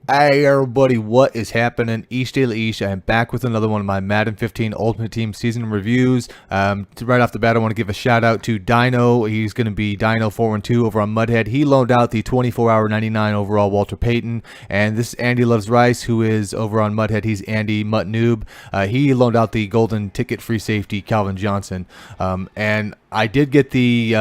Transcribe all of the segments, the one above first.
Hey everybody, what is happening? Dela. I am back with another one of my Madden 15 Ultimate Team season reviews. Right off the bat, I want to give a shout out to Dino. He's going to be Dino 412 over on Mudhead. He loaned out the 24-hour 99 overall Walter Payton, and this is Andy Loves Rice, who is over on Mudhead. He's Andy Mutt Noob. He loaned out the golden ticket free safety Calvin Johnson, and I did get the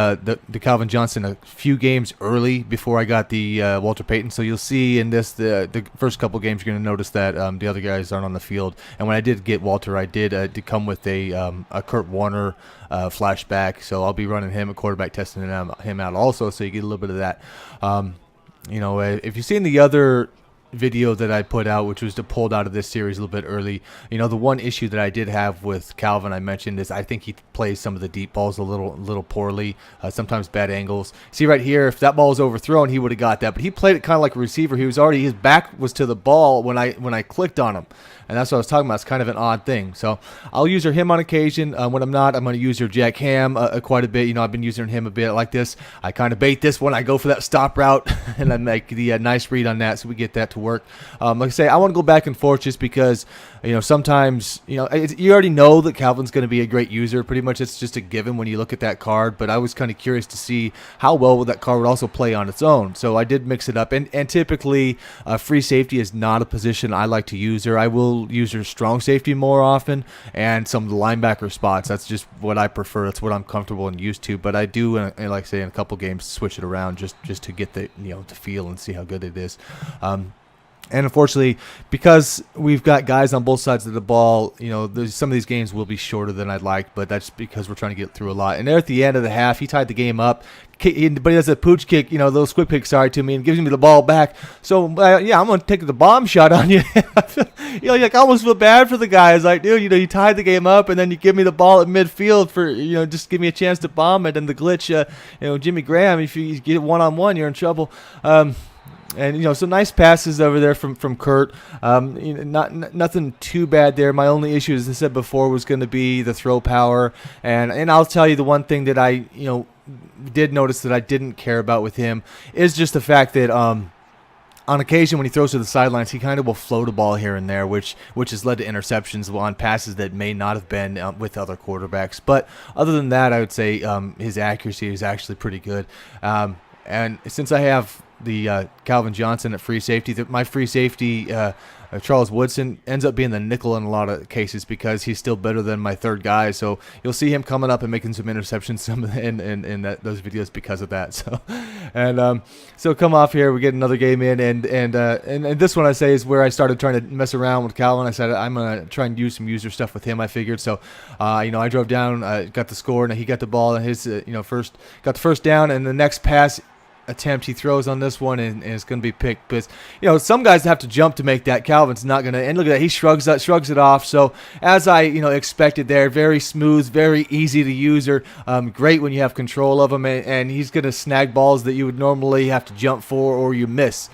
Calvin Johnson a few games early before I got the Walter Payton. So you'll see in this the first couple games you're going to notice that the other guys aren't on the field. And when I did get Walter, I did come with a Kurt Warner flashback. So I'll be running him at quarterback, testing him out also. So you get a little bit of that. If you've seen the other video that I put out, which was pulled out of this series a little bit early, the one issue that I did have with Calvin I mentioned is I think he plays some of the deep balls a little poorly, sometimes bad angles. See right here, if that ball was overthrown, he would have got that, but he played it kind of like a receiver. His back was to the ball when I clicked on him, and that's what I was talking about. It's kind of an odd thing. So I'll use him on occasion. When I'm not, I'm going to use Jack Ham quite a bit. I've been using him a bit like this. I kind of bait this one. I go for that stop route, and I make the nice read on that, so we get that to work. Like I say, I want to go back and forth just because, sometimes, you already know that Calvin's going to be a great user. Pretty much it's just a given when you look at that card, but I was kind of curious to see how well that card would also play on its own. So I did mix it up, and typically free safety is not a position I like to use her. I will use her strong safety more often, and some of the linebacker spots. That's just what I prefer. That's what I'm comfortable and used to, but I do, like I say, in a couple games, switch it around just to get the the feel and see how good it is. And unfortunately, because we've got guys on both sides of the ball, some of these games will be shorter than I'd like, but that's because we're trying to get through a lot. And there at the end of the half, he tied the game up, but he does a pooch kick, those quick picks, to me, and gives me the ball back. So, I'm going to take the bomb shot on you. I almost feel bad for the guy. It's like, dude, you tied the game up, and then you give me the ball at midfield for, just give me a chance to bomb it. And the glitch, Jimmy Graham, if you get one-on-one, you're in trouble. And some nice passes over there from Kurt. Nothing too bad there. My only issue, as I said before, was going to be the throw power. And I'll tell you the one thing that I did notice that I didn't care about with him is just the fact that on occasion when he throws to the sidelines, he kind of will float a ball here and there, which has led to interceptions on passes that may not have been with other quarterbacks. But other than that, I would say his accuracy is actually pretty good. And since I have the Calvin Johnson at free safety, my free safety Charles Woodson ends up being the nickel in a lot of cases because he's still better than my third guy. So you'll see him coming up and making some interceptions in those videos because of that. So come off here, we get another game in, and this one I say is where I started trying to mess around with Calvin. I said I'm gonna try and use some user stuff with him. I figured so. I drove down, got the score, and he got the ball, and his got the first down, and the next pass attempt he throws on this one and it's going to be picked because some guys have to jump to make that. Calvin's not going to, and look at that, he shrugs it off. So as I expected there, very smooth, very easy to use her, great when you have control of him, and he's going to snag balls that you would normally have to jump for or you miss,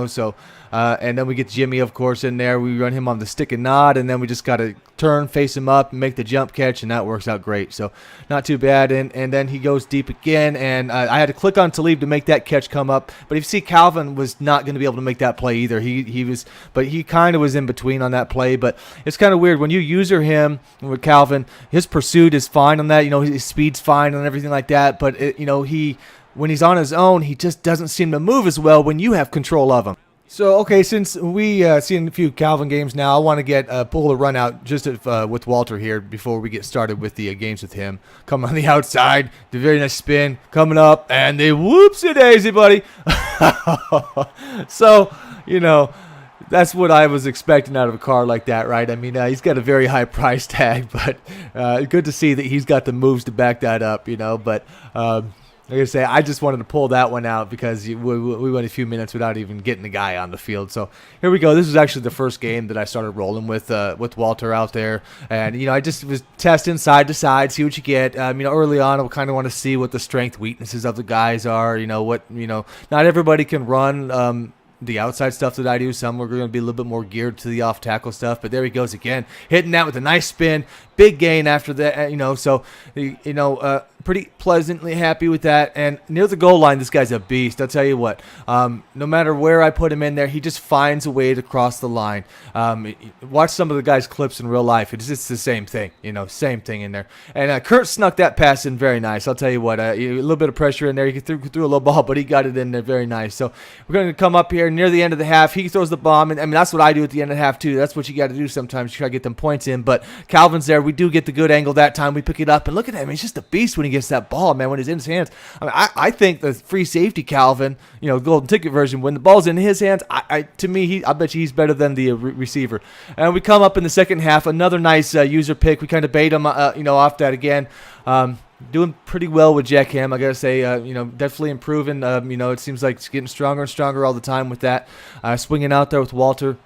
so and then we get Jimmy, of course, in there. We run him on the stick and nod, and then we just got to turn, face him up, and make the jump catch, and that works out great. So not too bad. And then he goes deep again, and I had to click on Talib to make that catch come up. But if you see, Calvin was not going to be able to make that play either. But he kind of was in between on that play. But it's kind of weird when you user him with Calvin. His pursuit is fine on that. His speed's fine and everything like that. But when he's on his own, he just doesn't seem to move as well when you have control of him. So, okay, since we seen a few Calvin games now, I want to pull a run out just with Walter here before we get started with the games with him. Coming on the outside, the very nice spin, coming up, and the whoopsie-daisy, buddy. So, that's what I was expecting out of a car like that, right? I mean, he's got a very high price tag, but good to see that he's got the moves to back that up, But like I say, I just wanted to pull that one out because we went a few minutes without even getting the guy on the field. So here we go. This was actually the first game that I started rolling with Walter out there, and I just was testing side to side, see what you get. Early on, I kind of want to see what the strength weaknesses of the guys are. Not everybody can run the outside stuff that I do. Some are going to be a little bit more geared to the off tackle stuff, but there he goes again, hitting that with a nice spin, big gain after that. So pretty pleasantly happy with that. And near the goal line, this guy's a beast. I'll tell you what. No matter where I put him in there, he just finds a way to cross the line. Watch some of the guys' clips in real life. It's just the same thing, same thing in there. And Kurt snuck that pass in very nice. I'll tell you what. A little bit of pressure in there. He threw a little ball, but he got it in there very nice. So we're going to come up here near the end of the half. He throws the bomb, and I mean that's what I do at the end of the half too. That's what you got to do sometimes. You try to get them points in. But Calvin's there. We do get the good angle that time. We pick it up, and look at him. He's just a beast when he gets that ball, man. When it's in his hands. I mean, I think the free safety Calvin, golden ticket version, when the ball's in his hands, I bet you he's better than the receiver. And we come up in the second half. Another nice user pick. We kind of bait him, off that again. Doing pretty well with Jack Ham, I gotta say. Definitely improving. It seems like it's getting stronger and stronger all the time with that. Swinging out there with Walter.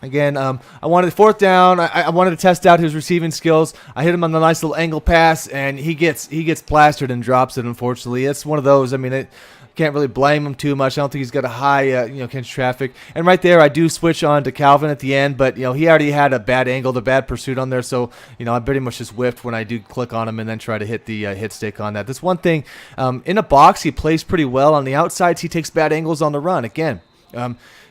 Again, I wanted fourth down. I wanted to test out his receiving skills. I hit him on the nice little angle pass, and he gets plastered and drops it. Unfortunately, it's one of those. I mean, can't really blame him too much. I don't think he's got a high, catch traffic. And right there, I do switch on to Calvin at the end, but he already had a bad angle, the bad pursuit on there. So I pretty much just whiffed when I do click on him and then try to hit the hit stick on that. This one thing, in a box, he plays pretty well. On the outsides, he takes bad angles on the run again.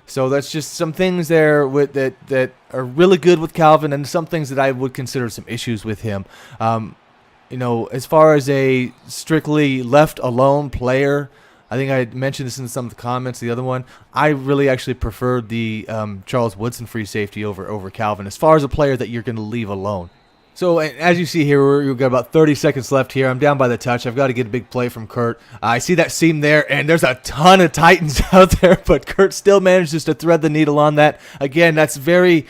So that's just some things there that are really good with Calvin, and some things that I would consider some issues with him. As far as a strictly left alone player, I think I mentioned this in some of the comments. The other one, I really actually preferred the Charles Woodson free safety over Calvin as far as a player that you're going to leave alone. So as you see here, we've got about 30 seconds left here. I'm down by the touch. I've got to get a big play from Kurt. I see that seam there, and there's a ton of Titans out there, but Kurt still manages to thread the needle on that. Again, that's very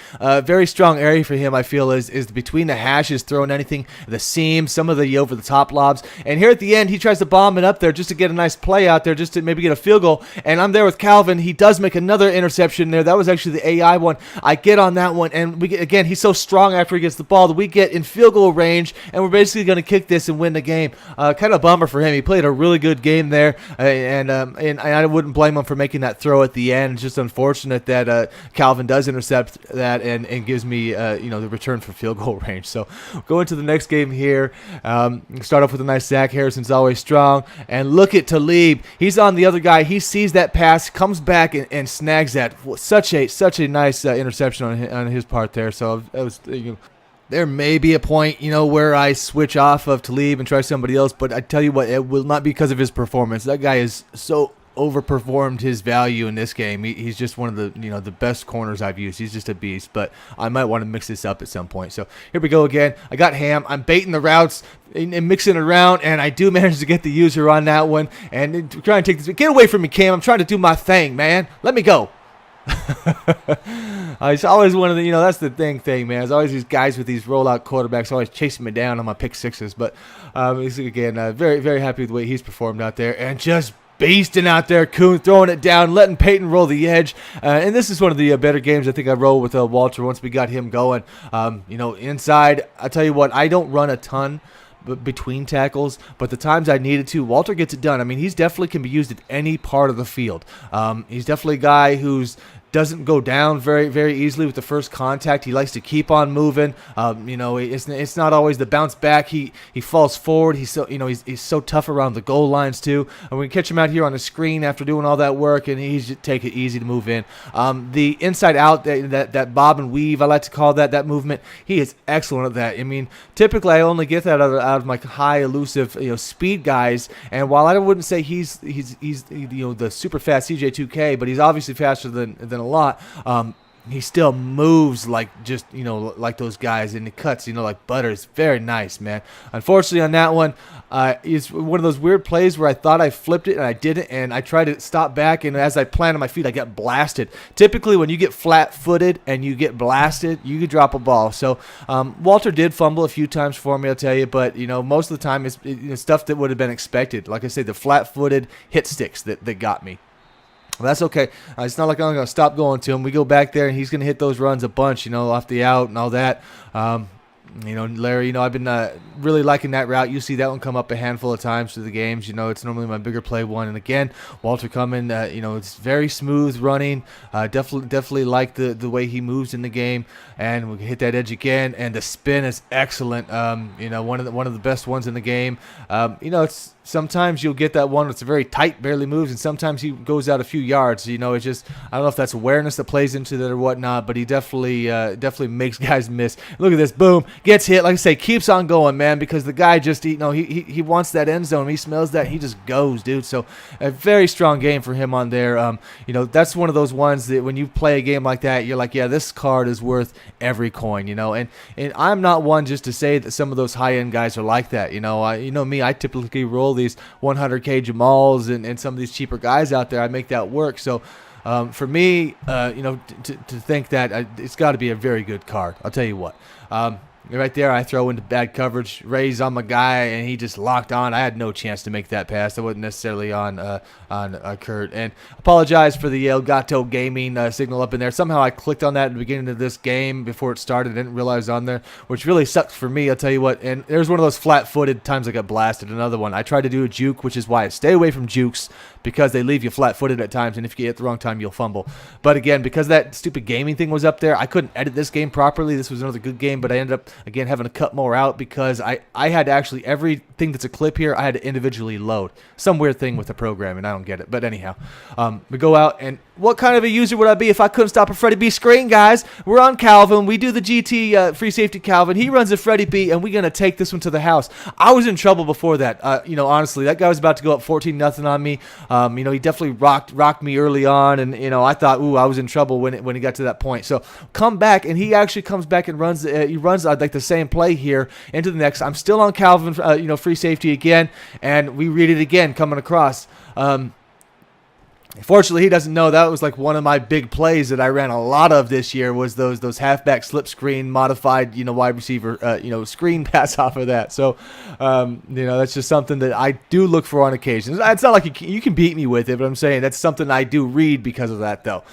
strong area for him, I feel, is between the hashes, throwing anything, the seam, some of the over-the-top lobs. And here at the end, he tries to bomb it up there just to get a nice play out there, just to maybe get a field goal. And I'm there with Calvin. He does make another interception there. That was actually the AI one. I get on that one, and again, he's so strong after he gets the ball that we get in field goal range, and we're basically going to kick this and win the game. Kind of a bummer for him. He played a really good game there, and I wouldn't blame him for making that throw at the end. It's just unfortunate that Calvin does intercept that and gives me the return for field goal range. So go into the next game here. Start off with a nice sack. Harrison's always strong, and look at Talib. He's on the other guy. He sees that pass, comes back and snags that. Such a nice interception on his part there. So it was. There may be a point, where I switch off of Talib and try somebody else, but I tell you what, it will not be because of his performance. That guy is so overperformed his value in this game. He's just one of the the best corners I've used. He's just a beast, but I might want to mix this up at some point. So here we go again. I got Ham. I'm baiting the routes and mixing it around, and I do manage to get the user on that one. And trying to take this. Get away from me, Cam. I'm trying to do my thing, man. Let me go. It's always one of the, that's the thing, man. There's always these guys with these rollout quarterbacks always chasing me down on my pick sixes. But he's, again, very, very happy with the way he's performed out there. And just beasting out there, Kuhn, throwing it down, letting Payton roll the edge. And this is one of the better games I think I rolled with Walter once we got him going. Inside, I tell you what, I don't run a ton between tackles, but the times I needed to, Walter gets it done. I mean, he's definitely can be used at any part of the field. He's definitely a guy who's doesn't go down very, very easily with the first contact. He likes to keep on moving. It's not always the bounce back. He falls forward. He's so he's so tough around the goal lines too. And we catch him out here on the screen after doing all that work, and he's just take it easy to move in. The inside out, that bob and weave, I like to call that movement. He is excellent at that. I mean, typically I only get that out of my high elusive speed guys. And while I wouldn't say he's the super fast CJ2K, but he's obviously faster than a lot. He still moves like just like those guys, and he cuts like butter. It's very nice, man. Unfortunately on that one, it's one of those weird plays where I thought I flipped it and I didn't, and I tried to stop back, and as I planted my feet I got blasted. Typically when you get flat-footed and you get blasted, you could drop a ball. So Walter did fumble a few times for me, I'll tell you, but most of the time it's stuff that would have been expected. Like I say, the flat-footed hit sticks that got me. Well, that's okay. It's not like I'm going to stop going to him. We go back there, and he's going to hit those runs a bunch, off the out and all that. Larry, I've been really liking that route. You see that one come up a handful of times through the games. It's normally my bigger play one. And again, Walter coming, it's very smooth running. Definitely like the way he moves in the game. And we hit that edge again, and the spin is excellent. One of the best ones in the game. It's sometimes you'll get that one that's very tight, barely moves, and sometimes he goes out a few yards. It's just, I don't know if that's awareness that plays into that or whatnot, but he definitely makes guys miss. Look at this, boom, gets hit. Like I say, keeps on going, man, because the guy just, he wants that end zone. He smells that, he just goes, dude. So a very strong game for him on there. That's one of those ones that when you play a game like that, you're like, yeah, this card is worth every coin, and I'm not one just to say that some of those high-end guys are like that. Me, I typically roll these 100K Jamals and some of these cheaper guys out there. I make that work. So for me, to think that it's got to be a very good card. I'll tell you what. Right there, I throw into bad coverage, raise on my guy, and he just locked on. I had no chance to make that pass. I wasn't necessarily on Kurt. And apologize for the Elgato Gaming signal up in there. Somehow I clicked on that at the beginning of this game before it started. I didn't realize on there, which really sucked for me, I'll tell you what. And there's one of those flat-footed times I got blasted. Another one. I tried to do a juke, which is why I stay away from jukes, because they leave you flat-footed at times, and if you get it the wrong time, you'll fumble. But again, because that stupid gaming thing was up there, I couldn't edit this game properly. This was another good game, but I ended up, again, having to cut more out because I had to actually, everything that's a clip here, I had to individually load. Some weird thing with the program, and I don't get it. But anyhow, we go out, and what kind of a user would I be if I couldn't stop a Freddie B screen, guys? We're on Calvin. We do the GT free safety Calvin. He runs a Freddie B, and we're going to take this one to the house. I was in trouble before that. Honestly, that guy was about to go up 14-0 on me. He definitely rocked me early on, and I thought, ooh, I was in trouble when he got to that point. So come back, and he actually comes back and runs. He runs like the same play here into the next. I'm still on Calvin, free safety again, and we read it again coming across. Fortunately, he doesn't know that was like one of my big plays that I ran a lot of this year was those halfback slip screen modified, wide receiver, screen pass off of that. So, that's just something that I do look for on occasions. It's not like you can beat me with it, but I'm saying that's something I do read because of that, though.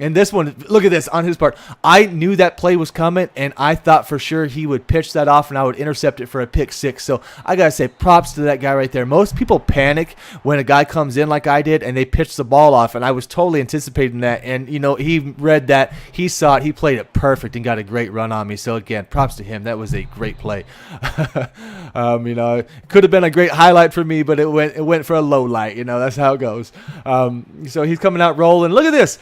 And this one, look at this on his part. I knew that play was coming, and I thought for sure he would pitch that off and I would intercept it for a pick six. So I got to say props to that guy right there. Most people panic when a guy comes in like I did and they pitch the ball off, and I was totally anticipating that. And, he read that. He saw it. He played it perfect and got a great run on me. So, again, props to him. That was a great play. It could have been a great highlight for me, but it went for a low light. That's how it goes. So he's coming out rolling. Look at this.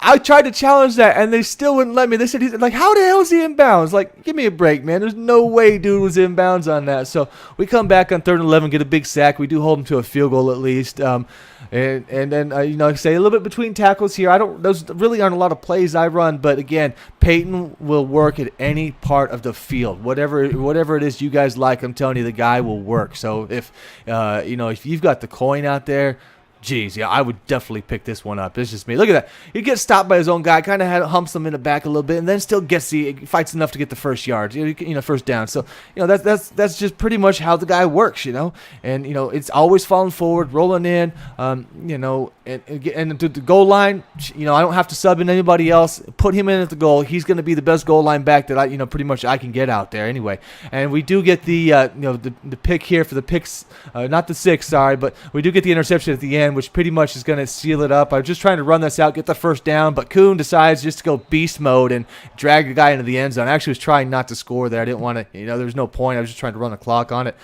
I tried to challenge that, and they still wouldn't let me. They said, he's like, how the hell is he inbounds? Give me a break, man. There's no way dude was inbounds on that. So we come back on 3rd and 11, get a big sack. We do hold him to a field goal at least. And then, say a little bit between tackles here. Those really aren't a lot of plays I run, but again, Payton will work at any part of the field. Whatever it is you guys like, I'm telling you, the guy will work. So if you've got the coin out there, geez, yeah, I would definitely pick this one up. It's just me. Look at that. He gets stopped by his own guy, kind of humps him in the back a little bit, and then still fights enough to get the first yard, first down. So, that's just pretty much how the guy works, And, it's always falling forward, rolling in, and to the goal line, I don't have to sub in anybody else. Put him in at the goal. He's going to be the best goal line back that pretty much I can get out there anyway. And we do get the, the pick here for the picks, not the 6, sorry, but we do get the interception at the end, which pretty much is going to seal it up. I was just trying to run this out, get the first down, but Kuhn decides just to go beast mode and drag the guy into the end zone. I actually was trying not to score there. I didn't want to, there was no point. I was just trying to run the clock on it.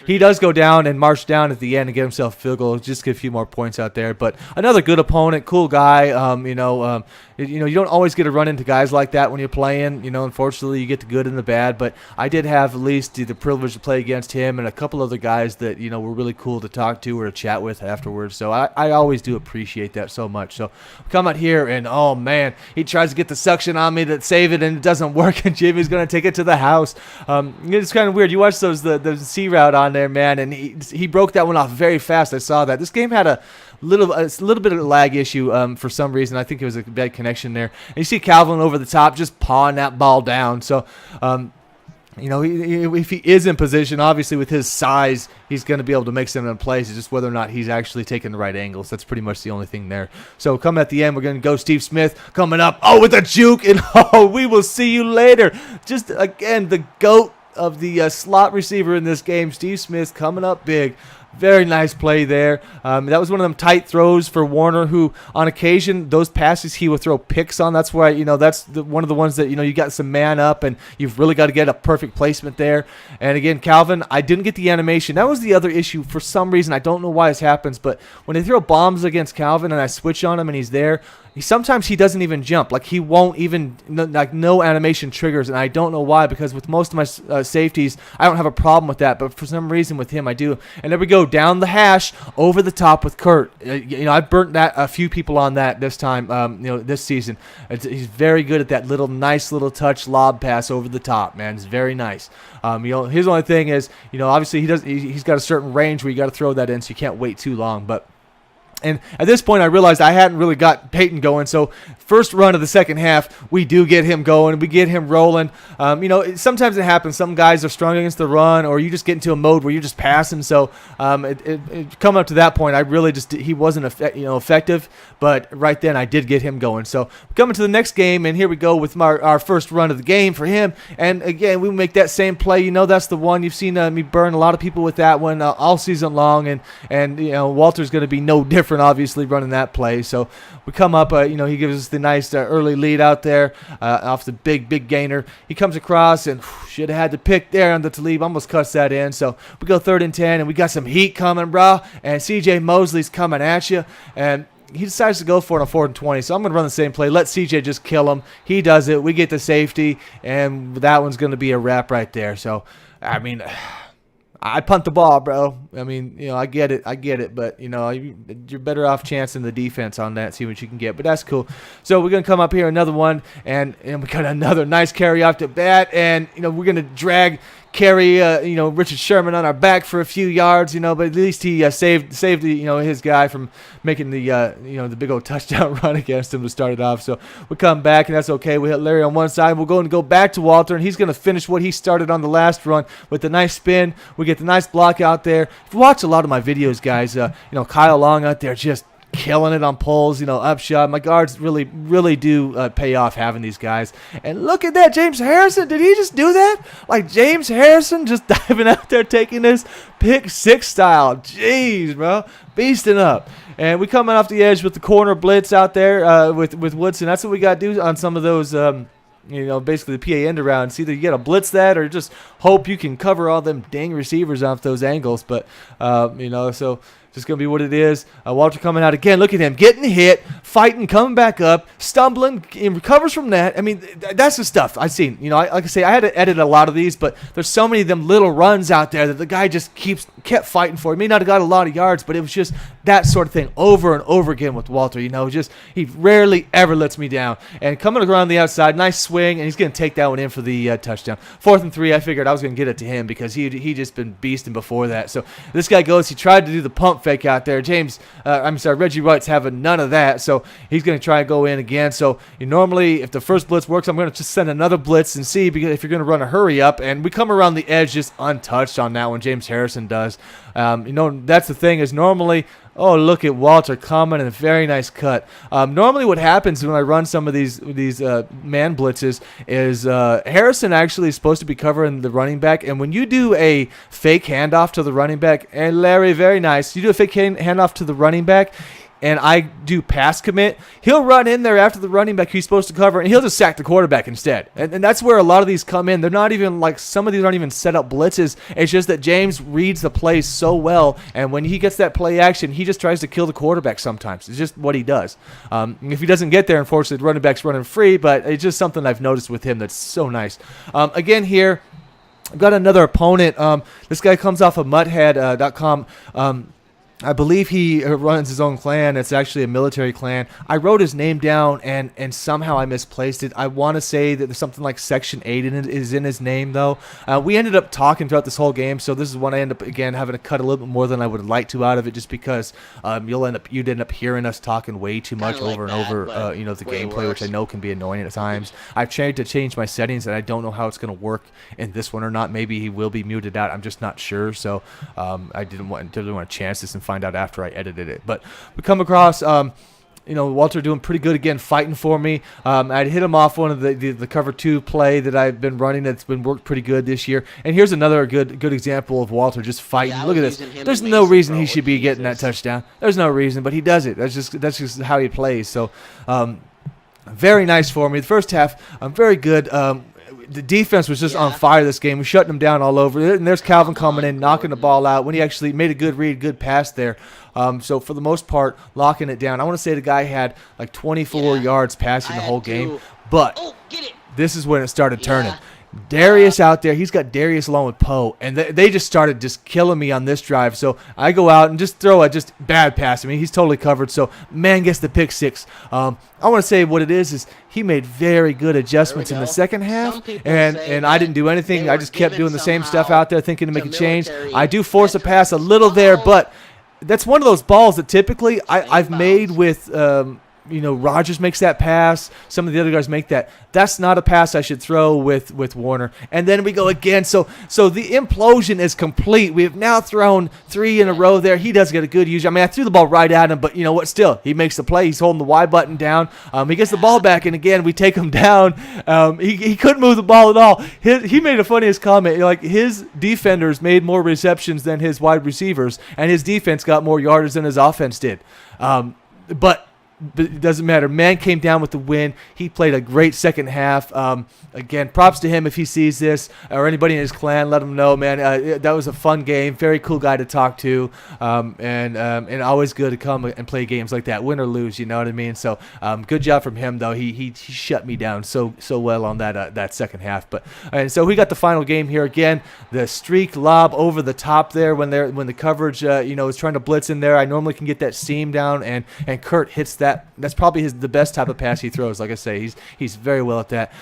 He does go down and march down at the end and get himself a field goal, just get a few more points out there. But another good opponent, cool guy. You don't always get to run into guys like that when you're playing. Unfortunately, you get the good and the bad. But I did have at least the privilege to play against him and a couple other guys that, were really cool to talk to or to chat with afterwards. So I always do appreciate that so much. So come out here and, oh, man, he tries to get the suction on me to save it, and it doesn't work, and Jimmy's going to take it to the house. It's kind of weird. You watch the C route on there, man, and he broke that one off very fast. I saw that. This game had a little bit of a lag issue for some reason. I think it was a bad connection there. And you see Calvin over the top just pawing that ball down. So if he is in position, obviously with his size, he's going to be able to make some in place. It's just whether or not he's actually taking the right angles. That's pretty much the only thing there. So coming at the end, we're going to go Steve Smith coming up. Oh, with a juke, and we will see you later. Just, again, the GOAT of the slot receiver in this game, Steve Smith, coming up big. Very nice play there. That was one of them tight throws for Warner, who on occasion, those passes he would throw picks on. That's why, that's one of the ones that, you got some man up and you've really got to get a perfect placement there. And again, Calvin, I didn't get the animation. That was the other issue. For some reason, I don't know why this happens, but when they throw bombs against Calvin and I switch on him and he's there, sometimes he doesn't even jump. Like, he won't even, no animation triggers, and I don't know why, because with most of my safeties, I don't have a problem with that, but for some reason with him, I do. And there we go, down the hash, over the top with Kurt. I've burnt that a few people on that this time, this season. He's very good at that nice little touch lob pass over the top, man. It's very nice. His only thing is, obviously he's got a certain range where you got to throw that in, so you can't wait too long, but. And at this point, I realized I hadn't really got Payton going. So first run of the second half, we do get him going. We get him rolling. Sometimes it happens. Some guys are strong against the run, or you just get into a mode where you're just passing. So coming up to that point, I really he wasn't effective. But right then, I did get him going. So coming to the next game, and here we go with our first run of the game for him. And again, we make that same play. That's the one. You've seen me burn a lot of people with that one all season long. And Walter's going to be no different, obviously, running that play. So we come up, he gives us the nice early lead out there off the big gainer. He comes across and should have had the pick there on the Talib. Almost cuts that in. So we go 3rd and 10, and we got some heat coming, bro. And CJ Mosley's coming at you. And he decides to go for it on 4th and 20. So I'm going to run the same play. Let CJ just kill him. He does it. We get the safety, and that one's going to be a wrap right there. So, I punt the ball, bro. I get it, but, you're better off chancing the defense on that, see what you can get. But that's cool. So we're going to come up here, another one, and we got another nice carry off the bat, and, we're going to carry Richard Sherman on our back for a few yards, but at least he saved his guy from making the big old touchdown run against him to start it off. So we come back, and that's okay. We hit Larry on one side. We're going to go back to Walter, and he's going to finish what he started on the last run with the nice spin. We get the nice block out there. If you watch a lot of my videos, guys, Kyle Long out there just killing it on pulls, upshot. My guards really, really do pay off having these guys. And look at that, James Harrison. Did he just do that? Like, James Harrison just diving out there taking this pick six style. Jeez, bro. Beasting up. And we coming off the edge with the corner blitz out there with Woodson. That's what we got to do on some of those basically the PA end around. It's either you got to blitz that or just hope you can cover all them dang receivers off those angles. But, so just going to be what it is. Walter coming out again. Look at him getting hit, fighting, coming back up, stumbling, and recovers from that. That's the stuff I've seen. Like I say, I had to edit a lot of these, but there's so many of them little runs out there that the guy just kept fighting for. He may not have got a lot of yards, but it was just that sort of thing over and over again with Walter. He rarely ever lets me down. And coming around the outside, nice swing, and he's going to take that one in for the touchdown. 4th and 3, I figured I was going to get it to him because he just been beasting before that. So this guy goes, he tried to do the pump fake out there. Reggie White's having none of that, so he's going to try and go in again. So normally, if the first blitz works, I'm going to just send another blitz and see, because if you're going to run a hurry up, and we come around the edge just untouched on that one. James Harrison does. That's the thing is normally. Oh, look at Walter coming, and a very nice cut. Normally what happens when I run some of these man blitzes is Harrison actually is supposed to be covering the running back, and when you do a fake handoff to the running back, and Larry, very nice, you do a fake handoff to the running back, and I do pass commit, he'll run in there after the running back he's supposed to cover, and he'll just sack the quarterback instead. And that's where a lot of these come in. They're not even some of these aren't even set up blitzes. It's just that James reads the plays so well, and when he gets that play action, he just tries to kill the quarterback sometimes. It's just what he does. If he doesn't get there, unfortunately, the running back's running free, but it's just something I've noticed with him that's so nice. Again here, I've got another opponent. This guy comes off of muthead.com. I believe he runs his own clan. It's actually a military clan. I wrote his name down, and somehow I misplaced it. I want to say that there's something like Section 8 is in his name, though. We ended up talking throughout this whole game, so this is when I end up, again, having to cut a little bit more than I would like to out of it, just because you'd end up hearing us talking way too much over and over, the gameplay, which I know can be annoying at times. I've tried to change my settings, and I don't know how it's going to work in this one or not. Maybe he will be muted out. I'm just not sure, so I didn't want to chance this and find out after I edited it. But we come across Walter doing pretty good again, fighting for me. I'd hit him off one of the cover 2 play that I've been running that's been worked pretty good this year. And here's another good example of Walter just fighting. Yeah, look at this. There's no reason he should be getting that touchdown. There's no reason, but he does it. That's just how he plays. So very nice for me. The first half, very good. The defense was just on fire this game. We're shutting them down all over. And there's Calvin coming in, knocking the ball out when he actually made a good read, good pass there. So for the most part, locking it down. I want to say the guy had like 24 yards passing the whole game. But this is when it started turning. Darius out there, he's got Darius along with Poe, and they just started just killing me on this drive. So I go out and just throw a just bad pass. I mean, he's totally covered. So man gets the pick 6. I want to say what it is he made very good adjustments in the second half, and I didn't do anything. I just kept doing the same stuff out there, thinking to make a change. I do force a pass a little there, but that's one of those balls that typically I've made with Rodgers makes that pass. Some of the other guys make that. That's not a pass I should throw with Warner. And then we go again. So the implosion is complete. We have now thrown 3 in a row there. He does get a good use. I mean, I threw the ball right at him, but you know what? Still, he makes the play. He's holding the Y button down. He gets the ball back, and again, we take him down. He couldn't move the ball at all. He made the funniest comment. Like, his defenders made more receptions than his wide receivers, and his defense got more yardage than his offense did. But it doesn't matter. Man came down with the win. He played a great second half. Again, props to him if he sees this, or anybody in his clan. Let him know, man. That was a fun game. Very cool guy to talk to, and always good to come and play games like that, win or lose. You know what I mean? So good job from him, though. He shut me down so well on that second half. But and so we got the final game here again. The streak lob over the top there when the coverage is trying to blitz in there. I normally can get that seam down, and Kurt hits that. That's probably the best type of pass he throws. Like I say, he's very well at that.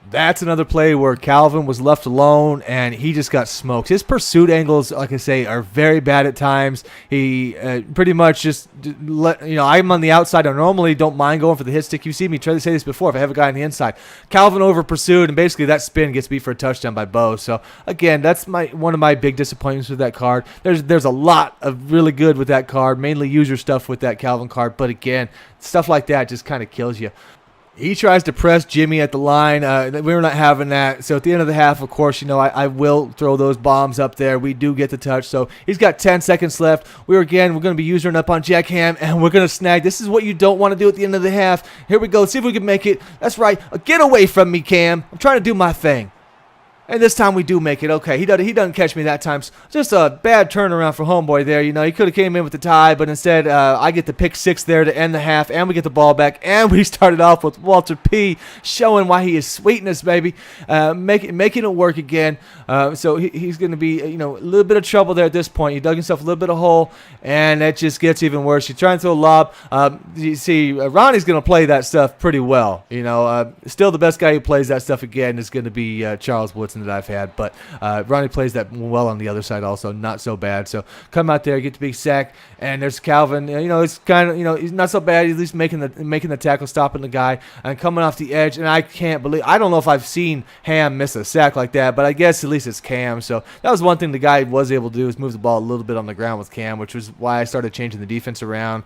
That's another play where Calvin was left alone, and he just got smoked. His pursuit angles, like I say, are very bad at times. He pretty much just I'm on the outside. I normally don't mind going for the hit stick. You've seen me try to say this before. If I have a guy on the inside, Calvin over pursued, and basically that spin gets beat for a touchdown by Bo. So again, that's one of my big disappointments with that card. There's a lot of really good with that card, mainly user stuff with that Calvin card. But again, stuff like that just kind of kills you. He tries to press Jimmy at the line. We were not having that. So at the end of the half, of course, I will throw those bombs up there. We do get the touch. So he's got 10 seconds left. We're going to be using up on Jack Ham, and we're going to snag. This is what you don't want to do at the end of the half. Here we go. Let's see if we can make it. That's right. Get away from me, Cam. I'm trying to do my thing. And this time we do make it. Okay, he doesn't catch me that time. Just a bad turnaround for homeboy there. He could have came in with the tie, but instead I get the pick 6 there to end the half, and we get the ball back. And we started off with Walter P. showing why he is sweetness, baby, making it work again. So he's going to be a little bit of trouble there at this point. He dug himself a little bit of hole, and that just gets even worse. You try and throw a lob. You see, Ronnie's going to play that stuff pretty well. Still the best guy who plays that stuff again is going to be Charles Woodson that I've had, but Ronnie plays that well on the other side also, not so bad. So come out there, get the big sack, and there's Calvin. It's kind of he's not so bad. He's at least making the tackle, stopping the guy, and coming off the edge. And I don't know if I've seen Ham miss a sack like that, but I guess at least it's Cam. So that was one thing the guy was able to do, is move the ball a little bit on the ground with Cam, which was why I started changing the defense around.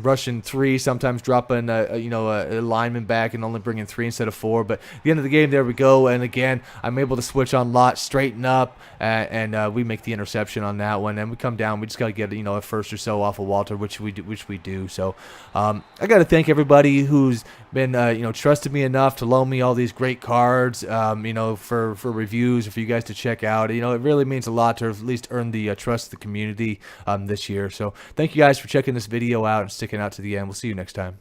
Rushing 3, sometimes dropping a lineman back and only bringing 3 instead of 4. But at the end of the game, there we go. And again, I'm able to switch on Lot, straighten up, and we make the interception on that one. And we come down. We just got to get a first or so off of Walter, which we do. So I got to thank everybody who's been trusted me enough to loan me all these great cards. For reviews, for you guys to check out. It really means a lot to at least earn the trust of the community this year. So thank you guys for checking this video out and sticking out to the end. We'll see you next time.